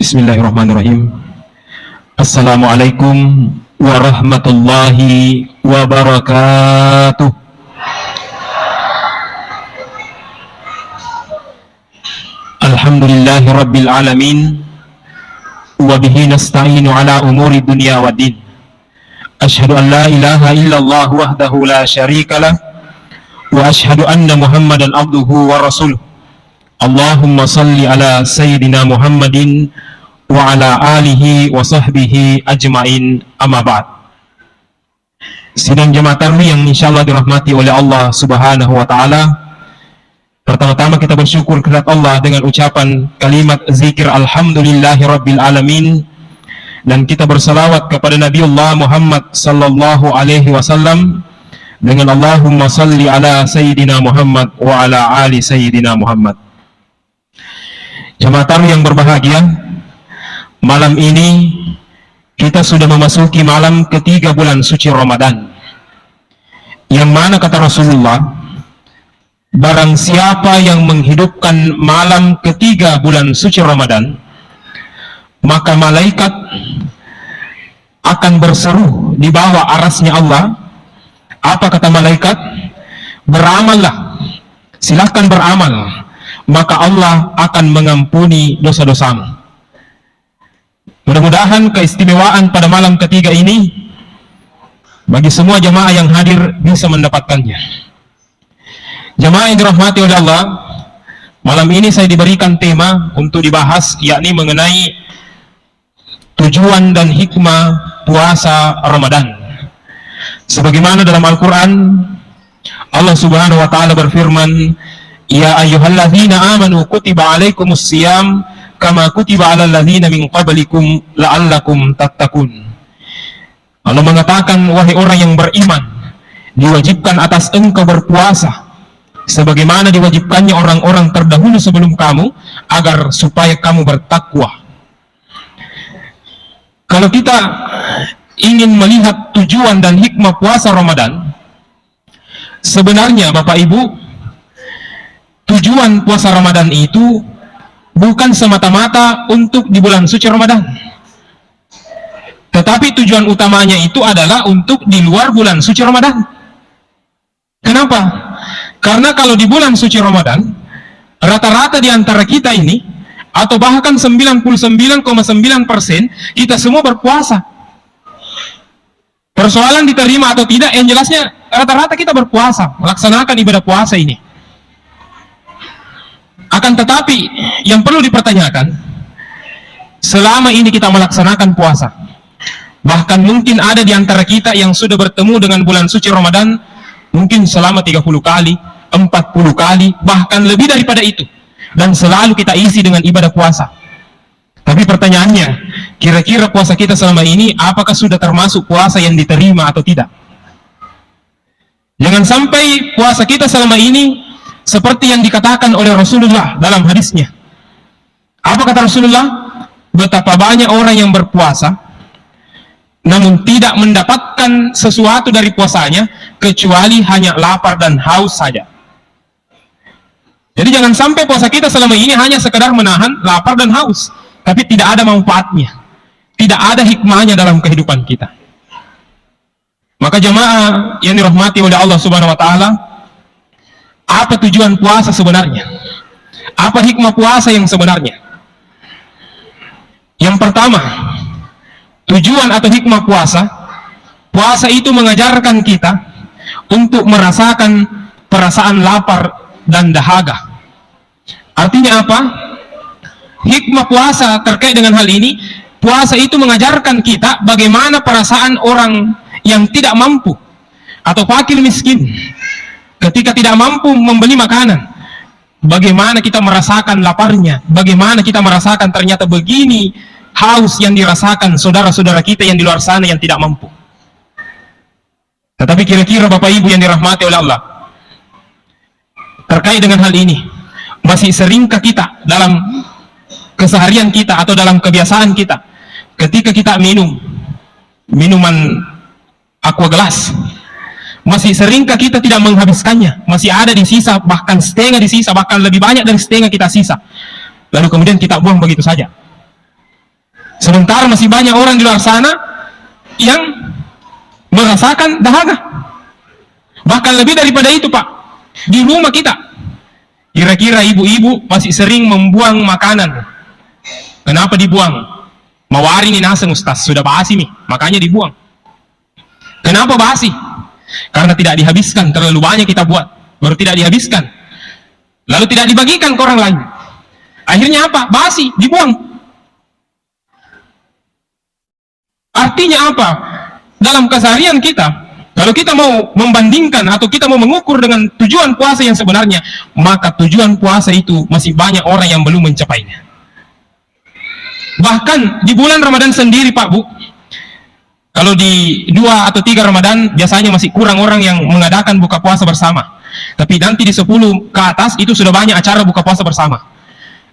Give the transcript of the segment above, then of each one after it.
Bismillahirrahmanirrahim. Assalamualaikum warahmatullahi wabarakatuh. Alhamdulillahi rabbil alamin, wa bihi nasta'inu ala umuri dunya waddin. Asyhadu an la ilaha illallah wahdahu la syarikalah, wa asyhadu anna Muhammadan abduhu wa rasuluh. Allahumma salli ala sayyidina Muhammadin wa ala alihi wa sahbihi ajmain, amma ba'd. Sidang jemaah tarawih yang insyaallah dirahmati oleh Allah Subhanahu wa taala. Pertama-tama kita bersyukur kepada Allah dengan ucapan kalimat zikir alhamdulillahi rabbil alamin, dan kita bersalawat kepada Nabiullah Muhammad sallallahu alaihi wasallam dengan Allahumma salli ala sayyidina Muhammad wa ala ali sayyidina Muhammad. Jemaah tarawih yang berbahagia, malam ini kita sudah memasuki malam ketiga bulan suci Ramadan, yang mana kata Rasulullah, barang siapa yang menghidupkan malam ketiga bulan suci Ramadan, maka malaikat akan berseru di bawah arasnya Allah. Apa kata malaikat? Beramallah, silahkan beramal, maka Allah akan mengampuni dosa-dosamu. Mudah-mudahan keistimewaan pada malam ketiga ini bagi semua jemaah yang hadir bisa mendapatkannya. Jemaah yang dirahmati oleh Allah, malam ini saya diberikan tema untuk dibahas, yakni mengenai tujuan dan hikmah puasa Ramadan. Sebagaimana dalam Al-Quran Allah Subhanahu wa ta'ala berfirman, ya ayyuhalladzina amanu kutiba alaikumus siyam kama kutiba alal ladzina min qablikum la'allakum tattaqun. Allah mengatakan, wahai orang yang beriman, diwajibkan atas engkau berpuasa sebagaimana diwajibkannya orang-orang terdahulu sebelum kamu, agar supaya kamu bertakwa. Kalau kita ingin melihat tujuan dan hikmah puasa Ramadan, sebenarnya Bapak Ibu, tujuan puasa Ramadan itu bukan semata-mata untuk di bulan suci Ramadan, tetapi tujuan utamanya itu adalah untuk di luar bulan suci Ramadan. Kenapa? Karena kalau di bulan suci Ramadan, rata-rata di antara kita ini, atau bahkan 99,9% kita semua berpuasa. Persoalan diterima atau tidak, yang jelasnya rata-rata kita berpuasa, melaksanakan ibadah puasa ini. Akan tetapi yang perlu dipertanyakan, selama ini kita melaksanakan puasa, bahkan mungkin ada di antara kita yang sudah bertemu dengan bulan suci Ramadan mungkin selama 30 kali, 40 kali, bahkan lebih daripada itu, dan selalu kita isi dengan ibadah puasa. Tapi pertanyaannya, kira-kira puasa kita selama ini apakah sudah termasuk puasa yang diterima atau tidak? Jangan sampai puasa kita selama ini seperti yang dikatakan oleh Rasulullah dalam hadisnya. Apa kata Rasulullah? Betapa banyak orang yang berpuasa namun tidak mendapatkan sesuatu dari puasanya kecuali hanya lapar dan haus saja. Jadi jangan sampai puasa kita selama ini hanya sekedar menahan lapar dan haus, tapi tidak ada manfaatnya, tidak ada hikmahnya dalam kehidupan kita. Maka jemaah yang dirahmati oleh Allah Subhanahu wa taala, apa tujuan puasa sebenarnya? Apa hikmah puasa yang sebenarnya? Yang pertama, tujuan atau hikmah puasa, puasa itu mengajarkan kita untuk merasakan perasaan lapar dan dahaga. Artinya apa? Hikmah puasa terkait dengan hal ini, puasa itu mengajarkan kita bagaimana perasaan orang yang tidak mampu atau fakir miskin ketika tidak mampu membeli makanan. Bagaimana kita merasakan laparnya, bagaimana kita merasakan ternyata begini haus yang dirasakan saudara-saudara kita yang di luar sana yang tidak mampu. Tetapi kira-kira Bapak Ibu yang dirahmati oleh Allah, terkait dengan hal ini, masih seringkah kita dalam keseharian kita atau dalam kebiasaan kita, ketika kita minum minuman aqua gelas, masih seringkah kita tidak menghabiskannya, masih ada di sisa, bahkan setengah di sisa, bahkan lebih banyak dari setengah kita sisa, lalu kemudian kita buang begitu saja? Sementara masih banyak orang di luar sana yang merasakan dahaga. Bahkan lebih daripada itu, Pak. Di rumah kita, kira-kira ibu-ibu masih sering membuang makanan. Kenapa dibuang? Mawari ini nasi Ustaz, sudah basi nih, makanya dibuang. Kenapa basi? Karena tidak dihabiskan, terlalu banyak kita buat, baru tidak dihabiskan. Lalu tidak dibagikan ke orang lain. Akhirnya apa? Basi, dibuang. Artinya apa? Dalam keseharian kita, kalau kita mau membandingkan atau kita mau mengukur dengan tujuan puasa yang sebenarnya, maka tujuan puasa itu masih banyak orang yang belum mencapainya. Bahkan di bulan Ramadan sendiri, Pak Bu, kalau di 2 atau 3 Ramadan biasanya masih kurang orang yang mengadakan buka puasa bersama. Tapi nanti di 10 ke atas itu sudah banyak acara buka puasa bersama.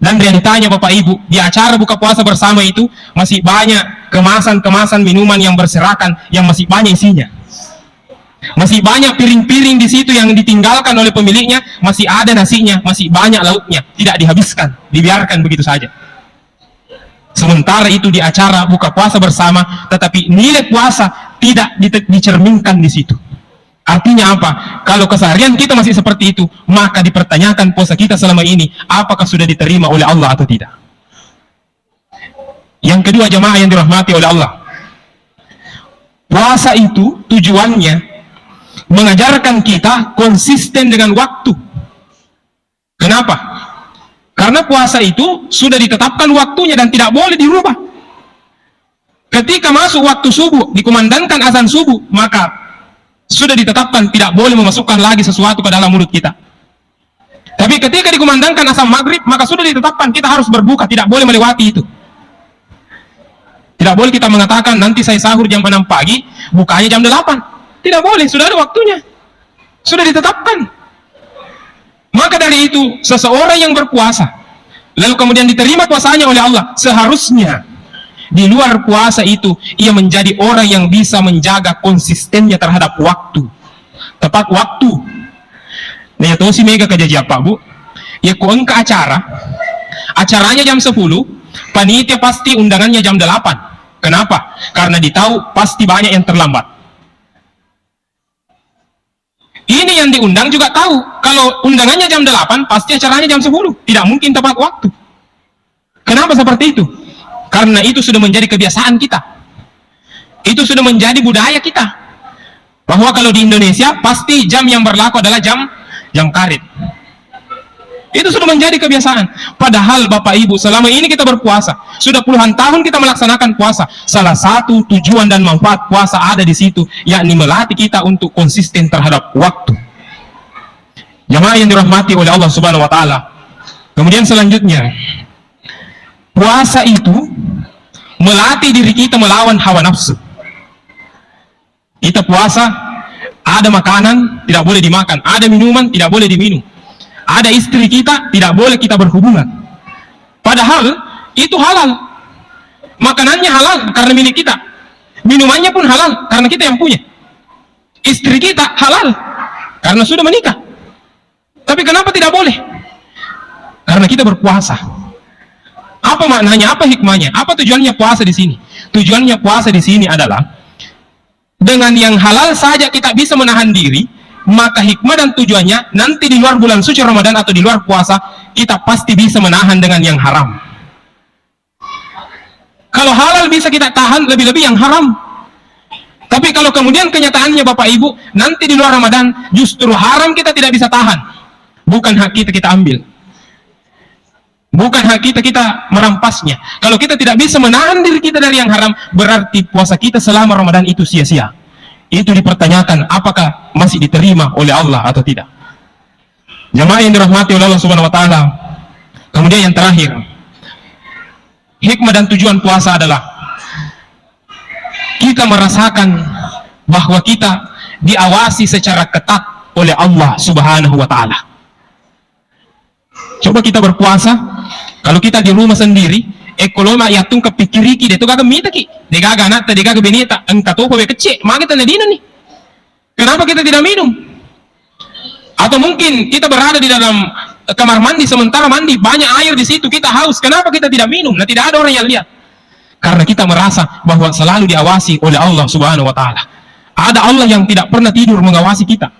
Dan realitanya Bapak Ibu, di acara buka puasa bersama itu masih banyak kemasan-kemasan minuman yang berserakan, yang masih banyak isinya. Masih banyak piring-piring di situ yang ditinggalkan oleh pemiliknya, masih ada nasinya, masih banyak lauknya, tidak dihabiskan, dibiarkan begitu saja. Sementara itu di acara buka puasa bersama, tetapi nilai puasa tidak dicerminkan di situ. Artinya apa? Kalau keseharian kita masih seperti itu, maka dipertanyakan puasa kita selama ini, apakah sudah diterima oleh Allah atau tidak. Yang kedua, jamaah yang dirahmati oleh Allah, puasa itu tujuannya mengajarkan kita konsisten dengan waktu. Kenapa? Karena puasa itu sudah ditetapkan waktunya dan tidak boleh dirubah. Ketika masuk waktu subuh, dikumandangkan azan subuh, maka sudah ditetapkan tidak boleh memasukkan lagi sesuatu ke dalam mulut kita. Tapi ketika dikumandangkan azan maghrib, maka sudah ditetapkan kita harus berbuka, tidak boleh melewati itu. Tidak boleh kita mengatakan nanti saya sahur jam 6 pagi, bukanya jam 8. Tidak boleh, sudah ada waktunya. Sudah ditetapkan. Maka dari itu, seseorang yang berpuasa, lalu kemudian diterima puasanya oleh Allah, seharusnya di luar puasa itu ia menjadi orang yang bisa menjaga konsistennya terhadap waktu, tepat waktu. Nah, ya si mega kerja Pak Bu, ya ke acaranya jam 10, panitia pasti undangannya jam 8. Kenapa? Karena ditahu pasti banyak yang terlambat. Ini yang diundang juga tahu kalau undangannya jam 8, pasti acaranya jam 10, tidak mungkin tepat waktu. Kenapa seperti itu? Karena itu sudah menjadi kebiasaan kita. Itu sudah menjadi budaya kita. Bahwa kalau di Indonesia, pasti jam yang berlaku adalah jam karet. Itu sudah menjadi kebiasaan. Padahal Bapak Ibu, selama ini kita berpuasa. Sudah puluhan tahun kita melaksanakan puasa. Salah satu tujuan dan manfaat puasa ada di situ, yakni melatih kita untuk konsisten terhadap waktu. Jamaah yang dirahmati oleh Allah Subhanahu wa Ta'ala. Kemudian selanjutnya, puasa itu melatih diri kita melawan hawa nafsu. Kita puasa, ada makanan tidak boleh dimakan, ada minuman tidak boleh diminum, ada istri kita tidak boleh kita berhubungan. Padahal itu halal. Makanannya halal karena milik kita, minumannya pun halal karena kita yang punya. Istri kita halal karena sudah menikah. Tapi kenapa tidak boleh? Karena kita berpuasa. Apa maknanya? Apa hikmahnya? Apa tujuannya puasa di sini? Tujuannya puasa di sini adalah dengan yang halal saja kita bisa menahan diri, maka hikmah dan tujuannya nanti di luar bulan suci Ramadan atau di luar puasa kita pasti bisa menahan dengan yang haram. Kalau halal bisa kita tahan, lebih-lebih yang haram. Tapi kalau kemudian kenyataannya Bapak Ibu, nanti di luar Ramadan justru haram kita tidak bisa tahan. Bukan hak kita ambil. Bukan hak kita merampasnya. Kalau kita tidak bisa menahan diri kita dari yang haram, berarti puasa kita selama Ramadan itu sia-sia. Itu dipertanyakan apakah masih diterima oleh Allah atau tidak. Jamaah yang dirahmati oleh Allah Subhanahu wa Ta'ala. Kemudian yang terakhir, hikmah dan tujuan puasa adalah kita merasakan bahwa kita diawasi secara ketat oleh Allah Subhanahu wa Ta'ala. Coba kita berpuasa, kalau kita di rumah sendiri, ekoloma yatung kepikiriki itu kagak minta ki, degaga nata degaga benita, engkau topo kecil, kita nadina nih. Kenapa kita tidak minum? Atau mungkin kita berada di dalam kamar mandi, sementara mandi banyak air di situ, kita haus. Kenapa kita tidak minum? Nah, tidak ada orang yang lihat. Karena kita merasa bahwa selalu diawasi oleh Allah Subhanahu wa Ta'ala. Ada Allah yang tidak pernah tidur mengawasi kita.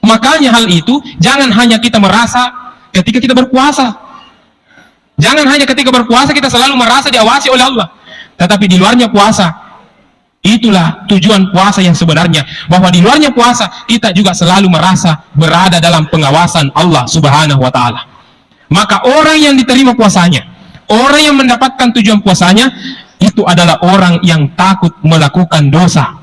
Makanya hal itu jangan hanya kita merasa ketika kita berpuasa. Jangan hanya ketika berpuasa kita selalu merasa diawasi oleh Allah. Tetapi di luarnya puasa, itulah tujuan puasa yang sebenarnya. Bahwa di luarnya puasa kita juga selalu merasa berada dalam pengawasan Allah Subhanahu wa Ta'ala. Maka orang yang diterima puasanya, orang yang mendapatkan tujuan puasanya, itu adalah orang yang takut melakukan dosa,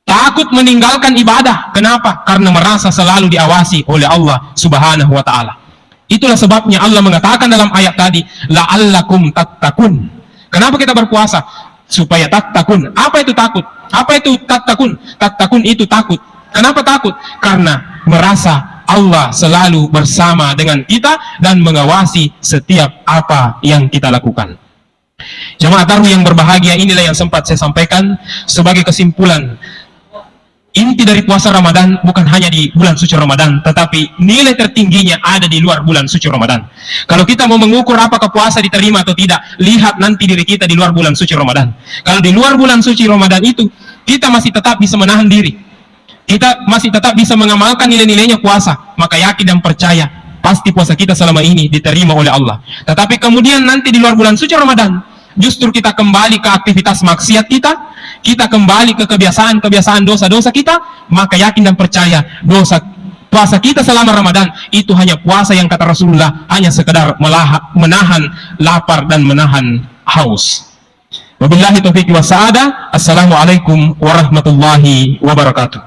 takut meninggalkan ibadah. Kenapa? Karena merasa selalu diawasi oleh Allah Subhanahu wa Ta'ala. Itulah sebabnya Allah mengatakan dalam ayat tadi, la'allakum tattaqun. Kenapa kita berpuasa? Supaya tattaqun. Apa itu takut? Apa itu tattaqun? Tattaqun itu takut. Kenapa takut? Karena merasa Allah selalu bersama dengan kita dan mengawasi setiap apa yang kita lakukan. Jemaah tarawih yang berbahagia, inilah yang sempat saya sampaikan sebagai kesimpulan. Inti dari puasa Ramadan bukan hanya di bulan suci Ramadan, tetapi nilai tertingginya ada di luar bulan suci Ramadan. Kalau kita mau mengukur apakah puasa diterima atau tidak, lihat nanti diri kita di luar bulan suci Ramadan. Kalau di luar bulan suci Ramadan itu, kita masih tetap bisa menahan diri, kita masih tetap bisa mengamalkan nilai-nilainya puasa, maka yakin dan percaya pasti puasa kita selama ini diterima oleh Allah. Tetapi kemudian nanti di luar bulan suci Ramadan, justru kita kembali ke aktivitas maksiat kita kembali ke kebiasaan-kebiasaan dosa-dosa kita, maka yakin dan percaya dosa puasa kita selama Ramadan itu hanya puasa yang kata Rasulullah hanya sekedar menahan lapar dan menahan haus. Wabillahi taufiq wa sa'adah. Assalamualaikum warahmatullahi wabarakatuh.